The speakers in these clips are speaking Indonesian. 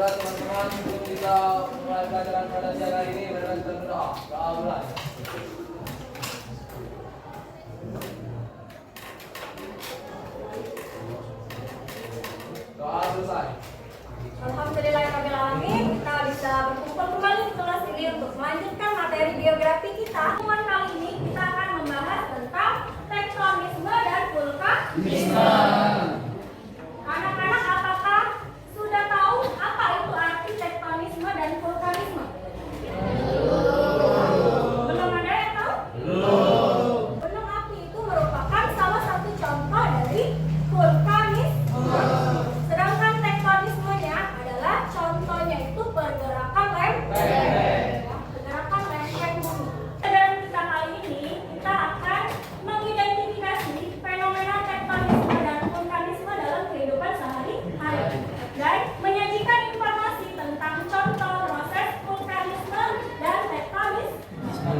Baiklah teman-teman, sebelum kita mulai pelajaran pada siang hari ini, marilah kita berdoa. Doa mulai. Doa selesai. Alhamdulillahirrahmanirrahim, kita bisa berkumpul kembali di kelas ini untuk melanjutkan materi biografi kita. Pertemuan kali ini kita akan membahas tentang tektonisme dan vulkanisme. Anak-anak, apakah sudah tahu apa itu arti tektonisme dan vulkanisme? Belum ada yang tahu? Belum. Gunung api itu merupakan salah satu contoh dari vulkanisme. Sedangkan tektonismenya adalah contohnya itu pergerakan lempeng. Pergerakan lempeng bumi. Dalam kita kali ini kita akan mengidentifikasi fenomena tektonisme dan vulkanisme dalam kehidupan sehari-hari dan menyajikan informasi tentang contoh proses vulkanisme dan tektonisme.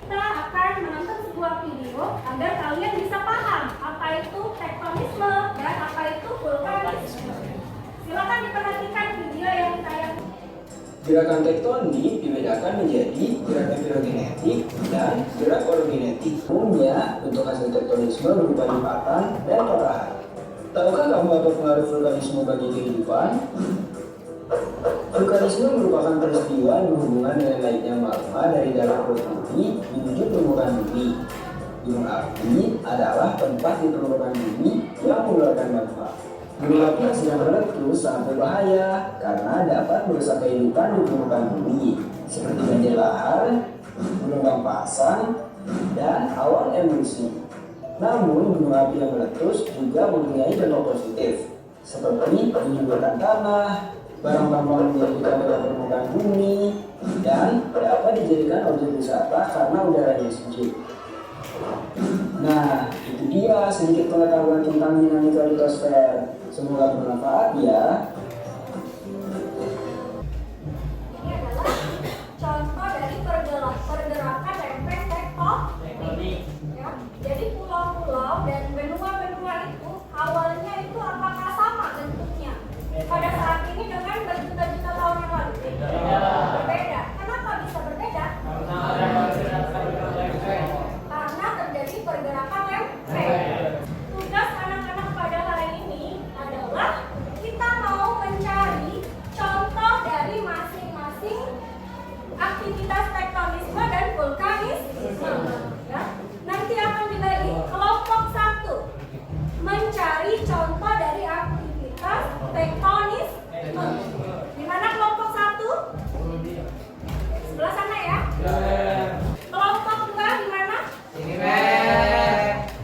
Kita akan menonton sebuah video agar kalian bisa paham apa itu tektonisme dan apa itu vulkanisme. Silakan diperhatikan video yang ditayang. Gerakan tektonik dibedakan menjadi gerakan filogenetik dan gerak orogenetik. Umumnya, untuk hasil tektonisme berupa lipatan dan patahan. Tahukah kamu apa pengaruh vulkanisme bagi kehidupan? Vulkanisme merupakan peristiwa yang berhubungan dengan naiknya magma dari dalam perut bumi menuju permukaan bumi. Gunung api adalah tempat di permukaan bumi yang mengeluarkan magma. Gunung api yang sedang meletus sangat berbahaya karena dapat merusak kehidupan di permukaan bumi seperti banjir lahar, gelombang pasang, dan awan emulsi. Namun, gunung api yang meletus juga mempunyai dampak positif seperti menyuburkan tanah, barang-barang menjadikan dari permukaan bumi, dan dapat dijadikan objek wisata karena udaranya sejuk. Nah, itu dia sedikit pengetahuan tentang dinamika litosfer. Semoga bermanfaat ya. Ini adalah contoh dari pergerakan lempeng tektonik. Ya, jadi pulau-pulau dan benua-benua itu awalnya itu apakah sama bentuknya pada saat ini dengan berjuta-juta tahun yang lalu? Berbeda. Kenapa bisa berbeda? Karena terjadi pergerakan lempeng. Tugas anak-anak pada hari ini adalah kita mau mencari contoh dari masing-masing aktivitas tektonisme dan vulkanisme. Ya. Nanti akan dibagi kelompok 1 mencari contoh dari aktivitas tektonisme. Di mana kelompok 1? Sebelah sana ya. Kelompok 2 di mana?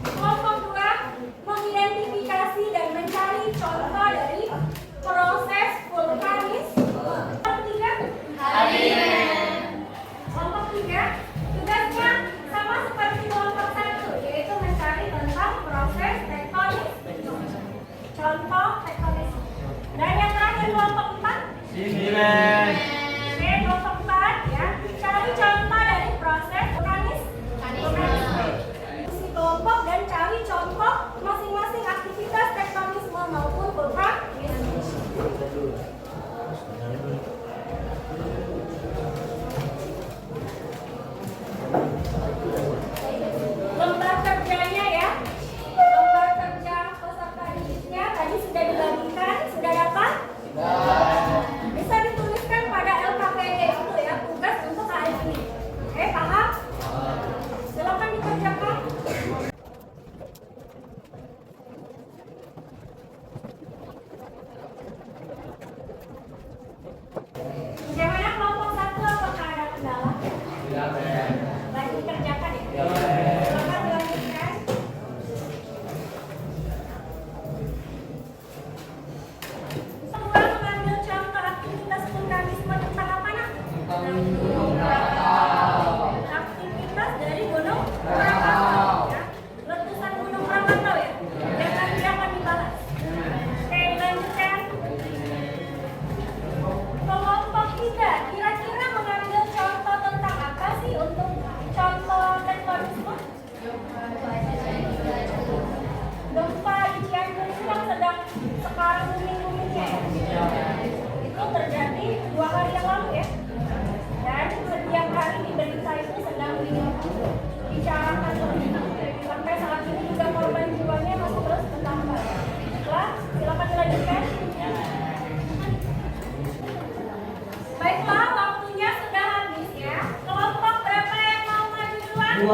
Kelompok 2 mengidentifikasi dan mencari contoh dari proses vulkanisme. Kelompok 3? Kelompok 3 tugasnya sama seperti kelompok 1, yaitu mencari tentang proses tektonisme. Contoh tektonisme. Dan yang terakhir kelompok 4? Oke, kelompok 4 ya. Cari contoh dari proses vulkanisme. Isi kelompok dan cari contoh masing-masing aktivitas tektonisme maupun vulkanisme. Lembar kerjanya ya. Lembar kerja peserta didiknya tadi sudah dibagikan, sudah dapat? Bisa dituliskan pada LKPD itu ya, tugas untuk hari ini. Oke, paham? Silakan dikerjakan. Bagaimana kelompok 1, apakah ada kendala? Lagi dikerjakan ya? Silakan dilanjutkan. Semua mengambil contoh aktivitas vulkanisme tentang apa nak? Aktivitas dari Gunung Krakatau ya. Letusan Gunung Krakatau ya. Dan nanti akan dibahas. Oke, dilanjutkan. Kelompok 3 kira-kira mengambil contoh tentang apa sih untuk contoh tektonisme? Ya,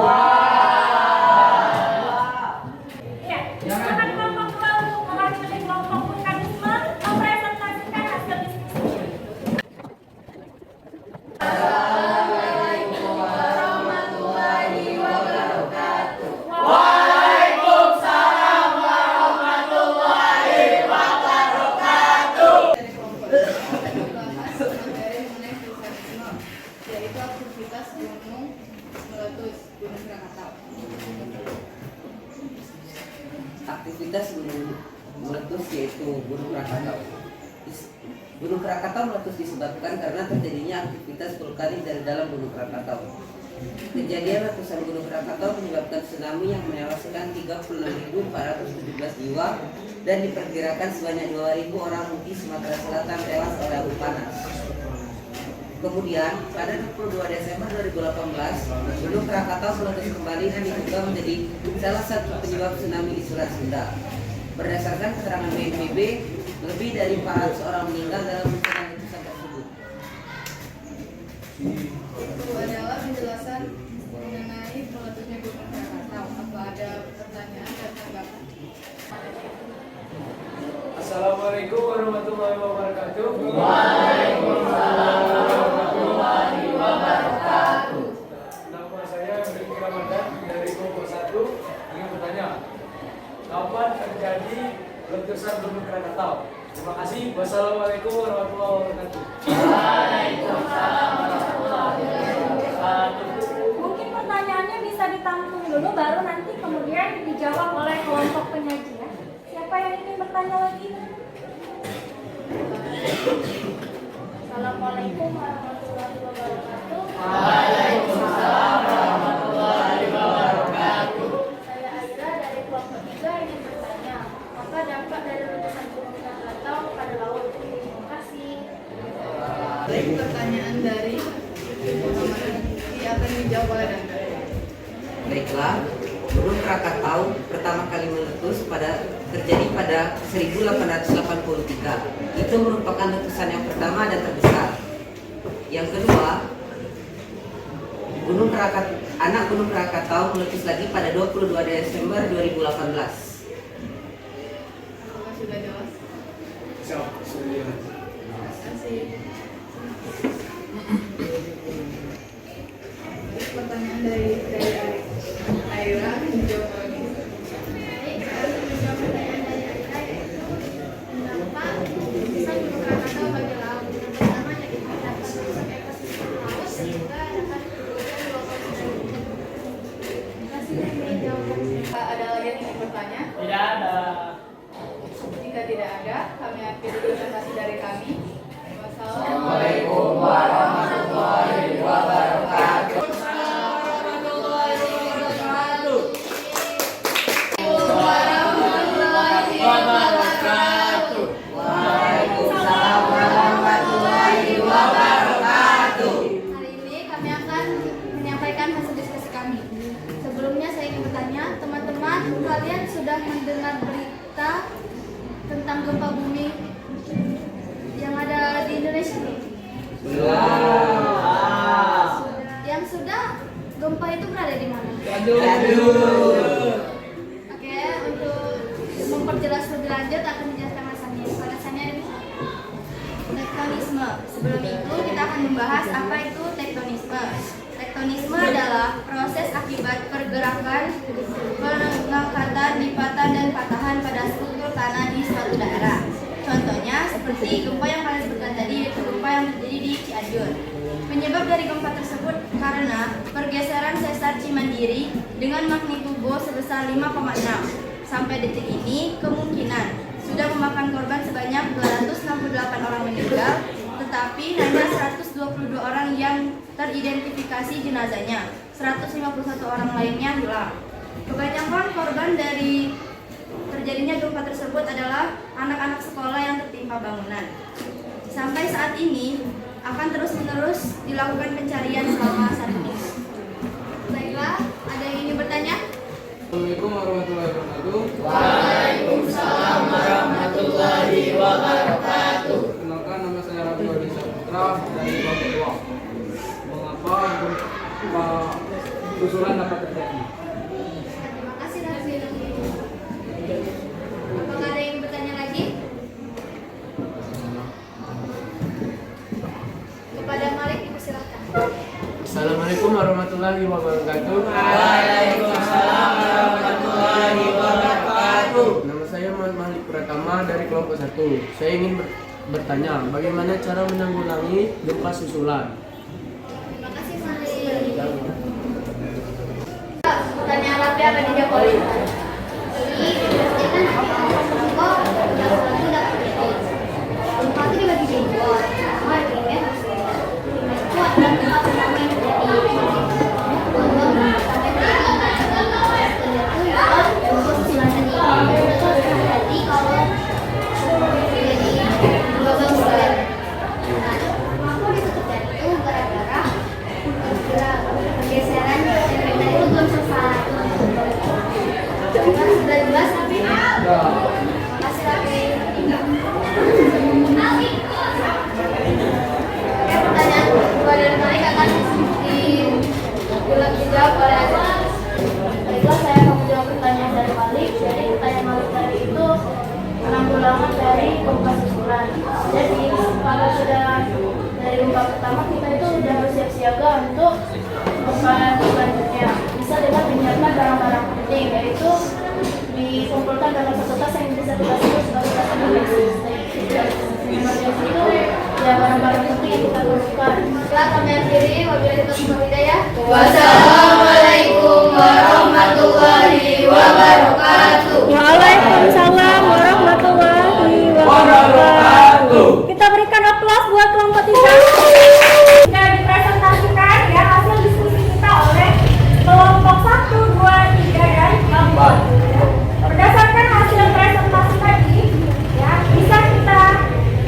silakan kelompok 2 untuk mewakili kelompok vulkanisme mempresentasikan hasil diskusinya. Assalamualaikum warahmatullahi wabarakatuh. Waalaikumsalam warahmatullahi wabarakatuh. Membahas materi mengenai vulkanisme, yaitu aktivitas gunung meletus, Gunung Krakatau. Aktivitas gunung meletus yaitu Gunung Krakatau. Gunung Krakatau meletus disebabkan karena terjadinya aktivitas vulkanik dari dalam Gunung Krakatau. Kejadian letusan Gunung Krakatau menyebabkan tsunami yang menewaskan 36.417 jiwa dan diperkirakan sebanyak 2.000 orang di Sumatera Selatan tewas oleh abu panas. Kemudian, pada 22 Desember 2018, Gunung Krakatau meletus kembali dan diduga menjadi salah satu penyebab tsunami di Selat Sunda. Berdasarkan keterangan BNPB, lebih dari 400 orang meninggal dalam bencana letusan tersebut. Itu adalah penjelasan mengenai meletusnya Gunung Krakatau. Apa ada pertanyaan dan tanggapan? Assalamualaikum warahmatullahi wabarakatuh. Waalaikumsalam warahmatullahi wabarakatuh. Nama saya Rizky Ramadan dari kelompok 1 ingin bertanya, kapan terjadi letusan Gunung Krakatau? Terima kasih. Wassalamualaikum warahmatullahi wabarakatuh. Waalaikumsalam warahmatullahi wabarakatuh. Mungkin pertanyaannya bisa ditampung dulu, baru nanti kemudian dijawab oleh kelompok penyaji ya. Siapa yang ingin bertanya lagi? Assalamualaikum warahmatullahi wabarakatuh. Waalaikumsalam warahmatullahi wabarakatuh. Saya Aira dari kelompok 3 ingin bertanya, apa dampak dari letusan Gunung Krakatau pada laut? Terima kasih. Baik, pertanyaan dari Muhammad Rizky akan dijawab oleh Anda. Baiklah, Gunung Krakatau pertama kali meletus terjadi pada 1883. Itu merupakan letusan yang pertama dan terbesar. Yang kedua, anak Gunung Krakatau meletus lagi pada 22 Desember 2018. Apakah sudah jelas? Terima kasih. Pertanyaan dari Aira menjawab lagi. Baik, saya menjawab pertanyaan dari Aira, yaitu kenapa letusan Gunung Krakatau bagi laut? Yang pertama yaitu terdapat rusak ekosistem laut dan juga dapat menimbulkan gelombang tsunami. Terima kasih dan menjawab. Ada lagi yang ingin bertanya? Tidak ada. Jika tidak ada, kami akhiri presentasi dari kami. Assalamualaikum warahmatullahi wabarakatuh. Waalaikumsalam warahmatullahi wabarakatuh. Hari ini kami akan menyampaikan hasil diskusi kami. Sebelumnya saya ingin bertanya, teman-teman, kalian sudah mendengar berita tentang gempa bumi yang ada di Indonesia? Yang sudah, gempa itu berada di mana? Oke, untuk memperjelas lebih lanjut akan menjelaskan alasannya. Alasannya ada di sini. Tektonisme. Sebelum itu kita akan membahas apa itu tektonisme. Tektonisme adalah proses akibat pergerakan, pengangkatan, lipatan, dan patahan pada struktur tanah di suatu daerah. Contohnya seperti gempa yang kalian sebutkan tadi, yaitu gempa yang terjadi di Cianjur. Penyebab dari gempa tersebut karena pergeseran sesar Cimandiri dengan magnitudo sebesar 5,6. Sampai detik ini kemungkinan sudah memakan korban sebanyak 268 orang meninggal, tetapi hanya 122 orang yang teridentifikasi jenazahnya. 151 orang lainnya hilang. Kebanyakan korban dari terjadinya gempa tersebut adalah anak-anak sekolah yang tertimpa bangunan. Sampai saat ini akan terus-menerus dilakukan pencarian selama 1 minggu. Baiklah, ada yang ingin bertanya? Assalamualaikum warahmatullahi wabarakatuh. Waalaikumsalam warahmatullahi wabarakatuh. Kenalkan, nama saya Rabi Wadisa Putra dari kelompok 2. Mengapa gempa susulan dapat terjadi. Terima kasih Raffi. Apakah ada yang bertanya lagi? Kepada Malik dipersilakan. Assalamualaikum warahmatullahi wabarakatuh. Waalaikumsalam warahmatullahi wabarakatuh. Nama saya Muhammad Malik Pratama dari kelompok 1. Saya ingin bertanya, bagaimana cara menanggulangi gempa susulan? Terima kasih Malik. Pertanyaan Raffi akan dijawab oleh Jadi, kok sudah terjadi. Gempa itu dibagi dua. Pertama primer, itu adalah gempa pertama yang terjadi. Jadi kalau terjadi gelombang besar. Nah, kenapa bisa terjadi itu gara-gara pergeseran yang itu belum selesai. Sudah jelas tapi makasih lagi. Oke, pertanyaan kedua dari Malik akan dijawab oleh Azhar. Baiklah, saya akan menjawab pertanyaan dari Malik. Jadi pertanyaan Malik tadi itu penanggulangan dari gempa susulan. Jadi kalau sudah dari gempa pertama kita itu sudah bersiap siaga untuk gempa selanjutnya. Bisa dengan menyiapkan barang-barang penting, yaitu dikumpulkan dalam satu tas yang bisa kita sebut sebagai tas emergency. Emergency itu ya barang-barang penting yang kita perlukan. Setelah kami akhiri, wabillahi taufiq wal hidayah. Wassalamualaikum warahmatullahi wabarakatuh. Waalaikumsalam warahmatullahi Wabarakatuh. Kita berikan aplaus buat kelompok 3. Sudah dipresentasikan ya hasil diskusi kita oleh kelompok 1, 2, 3 dan kelompok 3. Berdasarkan hasil presentasi tadi, ya bisa kita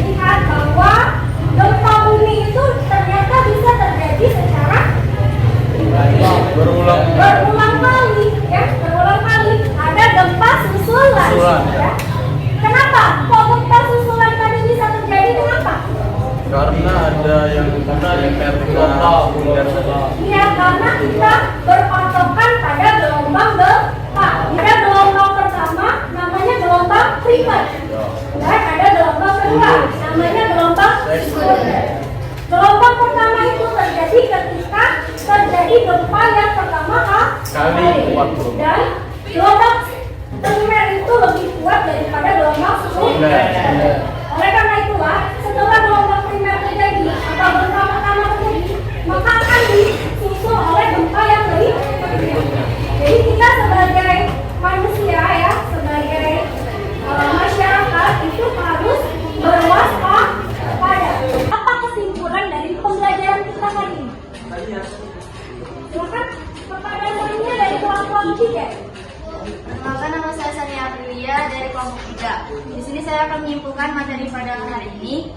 lihat bahwa gempa bumi itu ternyata bisa terjadi secara berulang kali, ya berulang kali. Ada gempa susulan. Ya. Kenapa? Kok gempa susulan tadi bisa terjadi? Kenapa? Karena ada yang vertikal. Iya, karena kita berpatokan pada gelombang gempa. Ada gelombang pertama namanya gelombang primer. Dan ada gelombang kedua namanya gelombang sekunder. Gelombang pertama itu terjadi ketika terjadi gempa yang pertama kali. Dan gelombang primer itu lebih kuat daripada gelombang sekunder. Oleh karena itulah, setelah gelombang primer terjadi atau gempa pertama terjadi, maka akan disusul oleh gempa yang berikutnya. Jadi kita sebagai manusia ya, sebagai masyarakat itu harus berwaspada. Apa kesimpulan dari pembelajaran kita hari ini? Silakan kepada lainnya dari kelompok 3. Perkenalkan, nama saya Sania Aprilia dari kelompok 3. Di sini saya akan menyimpulkan materi pada hari ini.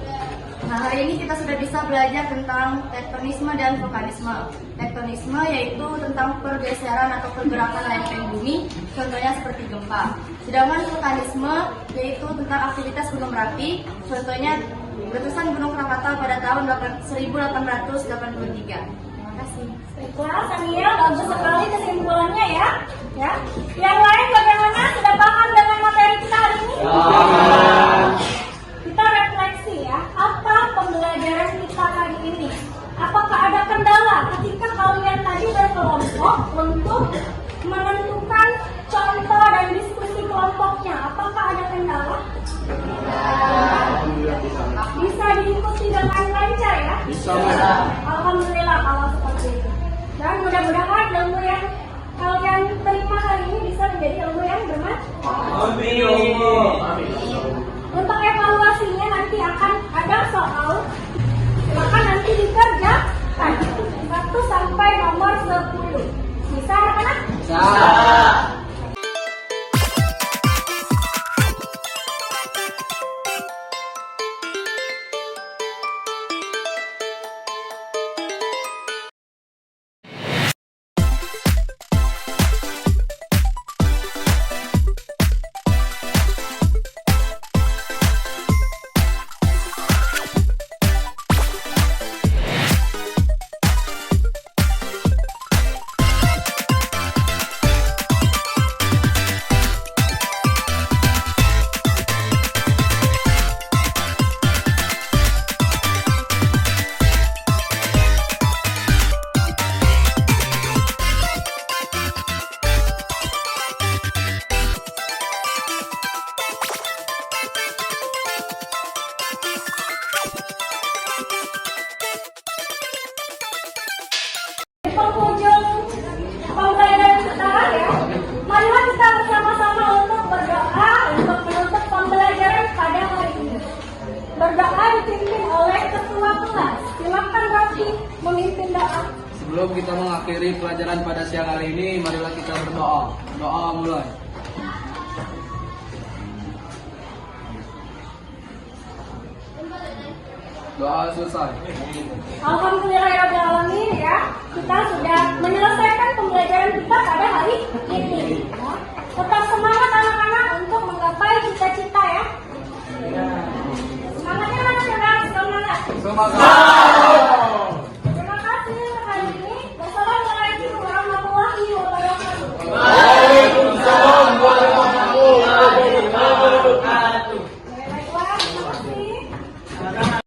Nah, hari ini kita sudah bisa belajar tentang tektonisme dan vulkanisme. Tektonisme yaitu tentang pergeseran atau pergerakan lempeng bumi, contohnya seperti gempa. Sedangkan vulkanisme yaitu tentang aktivitas Gunung Merapi, contohnya letusan Gunung Krakatau pada tahun 1883. Terima kasih. Baiklah, Sania, bagus sekali kesimpulannya ya. Ya. Yang lain bagaimana? Sudah paham dengan materi kita hari ini? Kita refleksi ya. Apa pembelajaran kita hari ini? Apakah ada kendala ketika kalian tadi berkelompok untuk menentukan contoh dan diskusi kelompoknya? Apakah ada kendala? Bisa diikuti dengan lancar ya? Bisa. Alhamdulillah kalau seperti itu. Dan mudah-mudahan ilmu yang kalian terima hari ini bisa menjadi ilmu yang bermanfaat. Untuk evaluasinya nanti akan ada soal, maka nanti dikerjakan 1 sampai nomor 10. Bisa anak-anak? Bisa. mengakhiri pelajaran pada siang hari ini, marilah kita berdoa. Doa mulai. Doa selesai. Alhamdulillahirrahmanirrahim ya. Kita sudah menyelesaikan pembelajaran kita pada hari ini. Ya. Tetap semangat anak-anak untuk menggapai cita-cita ya. Semangatnya anak-anak, semangat. Semangat.